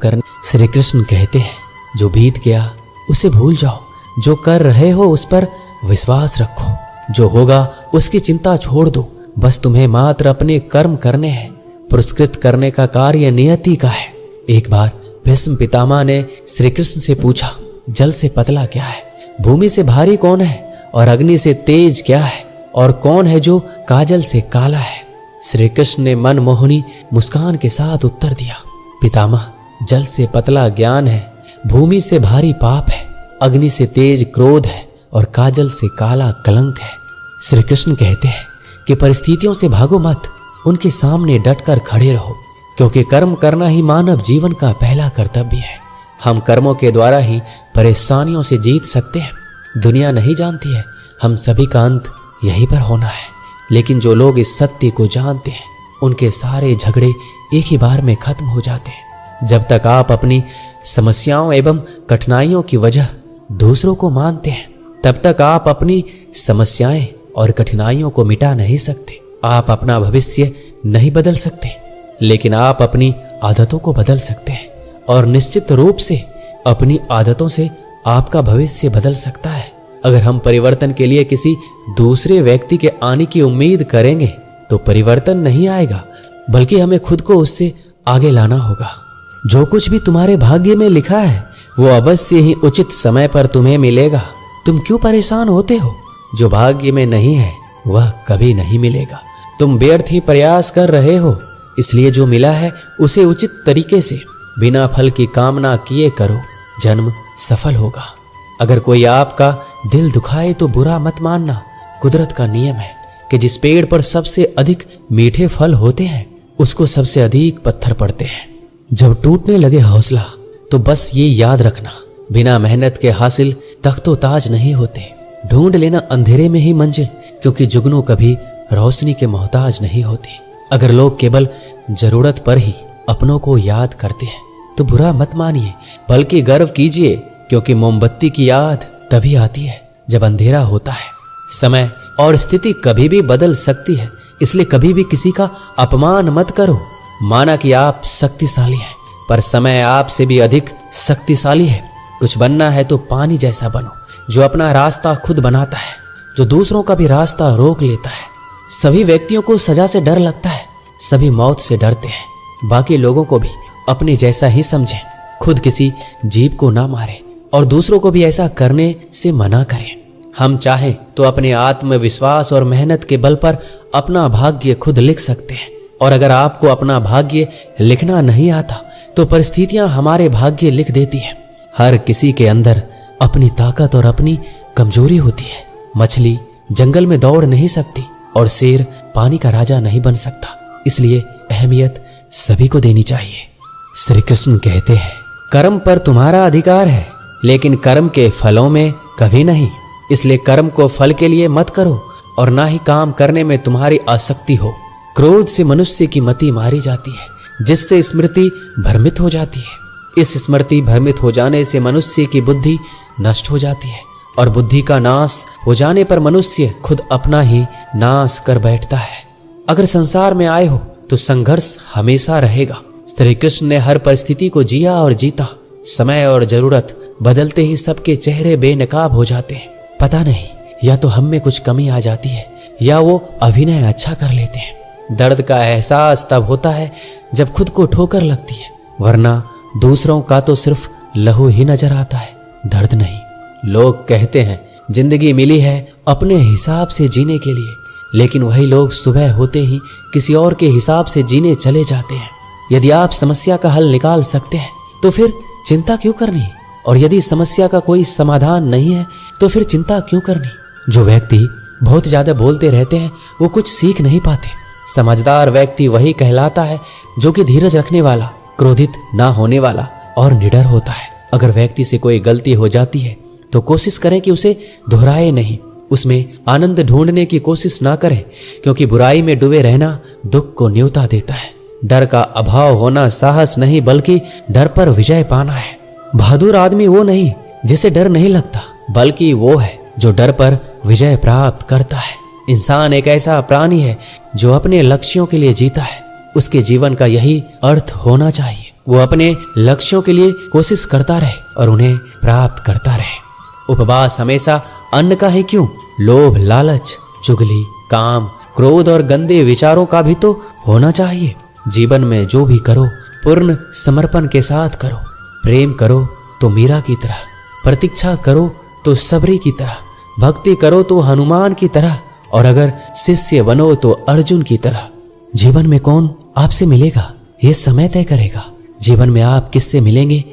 करने। श्री कृष्ण कहते हैं, जो बीत गया उसे भूल जाओ, जो कर रहे हो उस पर विश्वास रखो, जो होगा उसकी चिंता छोड़ दो। बस तुम्हें मात्र अपने कर्म करने हैं, पुरस्कृत करने का कार्य नियति का है। एक बार भीष्म पितामह ने श्री कृष्ण से पूछा, जल से पतला क्या है, भूमि से भारी कौन है और अग्नि से तेज क्या है, और कौन है जो काजल से काला है। श्री कृष्ण ने मनमोहनी मुस्कान के साथ उत्तर दिया, पितामह, जल से पतला ज्ञान है, भूमि से भारी पाप है, अग्नि से तेज क्रोध है और काजल से काला कलंक है। श्री कृष्ण कहते हैं कि परिस्थितियों से भागो मत, उनके सामने डटकर खड़े रहो, क्योंकि कर्म करना ही मानव जीवन का पहला कर्तव्य है। हम कर्मों के द्वारा ही परेशानियों से जीत सकते हैं। दुनिया नहीं जानती है हम सभी का अंत यहीं पर होना है, लेकिन जो लोग इस सत्य को जानते हैं उनके सारे झगड़े एक ही बार में खत्म हो जाते हैं। जब तक आप अपनी समस्याओं एवं कठिनाइयों की वजह दूसरों को मानते हैं, तब तक आप अपनी समस्याएं और कठिनाइयों को मिटा नहीं सकते। आप अपना भविष्य नहीं बदल सकते, लेकिन आप अपनी आदतों को बदल सकते हैं, और निश्चित रूप से अपनी आदतों से आपका भविष्य बदल सकता है। अगर हम परिवर्तन के लिए किसी दूसरे व्यक्ति के आने की उम्मीद करेंगे तो परिवर्तन नहीं आएगा, बल्कि हमें खुद को उससे आगे लाना होगा। जो कुछ भी तुम्हारे भाग्य में लिखा है वो अवश्य ही उचित समय पर तुम्हें मिलेगा। तुम क्यों परेशान होते हो? जो भाग्य में नहीं है वह कभी नहीं मिलेगा। तुम व्यर्थ ही प्रयास कर रहे हो, इसलिए जो मिला है उसे उचित तरीके से बिना फल की कामना किए करो, जन्म सफल होगा। अगर कोई आपका दिल दुखाए तो बुरा मत मानना। कुदरत का नियम है कि जिस पेड़ पर सबसे अधिक मीठे फल होते हैं उसको सबसे अधिक पत्थर पड़ते हैं। जब टूटने लगे हौसला तो बस ये याद रखना, बिना मेहनत के हासिल तख्तो ताज नहीं होते। ढूंढ लेना अंधेरे में ही मंजिल, क्योंकि जुगनू कभी रोशनी के मोहताज नहीं होती। अगर लोग केवल जरूरत पर ही अपनों को याद करते हैं तो बुरा मत मानिए, बल्कि गर्व कीजिए, क्योंकि मोमबत्ती की याद तभी आती है जब अंधेरा होता है। समय और स्थिति कभी भी बदल सकती है, इसलिए कभी भी किसी का अपमान मत करो। माना कि आप शक्तिशाली हैं, पर समय आपसे भी अधिक शक्तिशाली है। कुछ बनना है तो पानी जैसा बनो, जो अपना रास्ता खुद बनाता है, जो दूसरों का भी रास्ता रोक लेता है। सभी व्यक्तियों को सजा से डर लगता है, सभी मौत से डरते हैं। बाकी लोगों को भी अपने जैसा ही समझें, खुद किसी जीव को ना मारे और दूसरों को भी ऐसा करने से मना करें। हम चाहें तो अपने आत्मविश्वास और मेहनत के बल पर अपना भाग्य खुद लिख सकते हैं, और अगर आपको अपना भाग्य लिखना नहीं आता तो परिस्थितियां हमारे भाग्य लिख देती हैं। हर किसी के अंदर अपनी ताकत और अपनी कमजोरी होती है। मछली जंगल में दौड़ नहीं सकती और शेर पानी का राजा नहीं बन सकता, इसलिए अहमियत सभी को देनी चाहिए। श्री कृष्ण कहते हैं, कर्म पर तुम्हारा अधिकार है, लेकिन कर्म के फलों में कभी नहीं। इसलिए कर्म को फल के लिए मत करो और ना ही काम करने में तुम्हारी आसक्ति हो। क्रोध से मनुष्य की मति मारी जाती है, जिससे स्मृति भ्रमित हो जाती है। इस स्मृति भ्रमित हो जाने से मनुष्य की बुद्धि नष्ट हो जाती है, और बुद्धि का नाश हो जाने पर मनुष्य खुद अपना ही नाश कर बैठता है। अगर संसार में आए हो तो संघर्ष हमेशा रहेगा। श्री कृष्ण ने हर परिस्थिति को जिया और जीता। समय और जरूरत बदलते ही सबके चेहरे बेनकाब हो जाते हैं। पता नहीं, या तो हम में कुछ कमी आ जाती है या वो अभिनय अच्छा कर लेते हैं। दर्द का एहसास तब होता है जब खुद को ठोकर लगती है, वरना दूसरों का तो सिर्फ लहू ही नजर आता है, दर्द नहीं। लोग कहते हैं जिंदगी मिली है अपने हिसाब से जीने के लिए, लेकिन वही लोग सुबह होते ही किसी और के हिसाब से जीने चले जाते हैं। यदि आप समस्या का हल निकाल सकते हैं तो फिर चिंता क्यों करनी, और यदि समस्या का कोई समाधान नहीं है तो फिर चिंता क्यों करनी। जो व्यक्ति बहुत ज्यादा बोलते रहते हैं वो कुछ सीख नहीं पाते। समझदार व्यक्ति वही कहलाता है जो कि धीरज रखने वाला, क्रोधित ना होने वाला और निडर होता है। अगर व्यक्ति से कोई गलती हो जाती है तो कोशिश करें कि उसे दोहराए नहीं, उसमें आनंद ढूंढने की कोशिश ना करें, क्योंकि बुराई में डूबे रहना दुख को न्योता देता है। डर का अभाव होना साहस नहीं, बल्कि डर पर विजय पाना है। बहादुर आदमी वो नहीं जिसे डर नहीं लगता, बल्कि वो है जो डर पर विजय प्राप्त करता है। इंसान एक ऐसा प्राणी है जो अपने लक्ष्यों के लिए जीता है। उसके जीवन का यही अर्थ होना चाहिए। वो अपने लक्ष्यों के लिए कोशिश करता रहे और उन्हें प्राप्त करता रहे। उपवास हमेशा अन्न का ही क्यों, लोभ, लालच, चुगली, काम, क्रोध और गंदे विचारों का भी तो होना चाहिए। जीवन में जो भी करो पूर्ण समर्पण के साथ करो। प्रेम करो तो मीरा की तरह, प्रतीक्षा करो तो सबरी की तरह, भक्ति करो तो हनुमान की तरह, और अगर शिष्य बनो तो अर्जुन की तरह। जीवन में कौन आपसे मिलेगा ये समय तय करेगा। जीवन में आप किससे मिलेंगे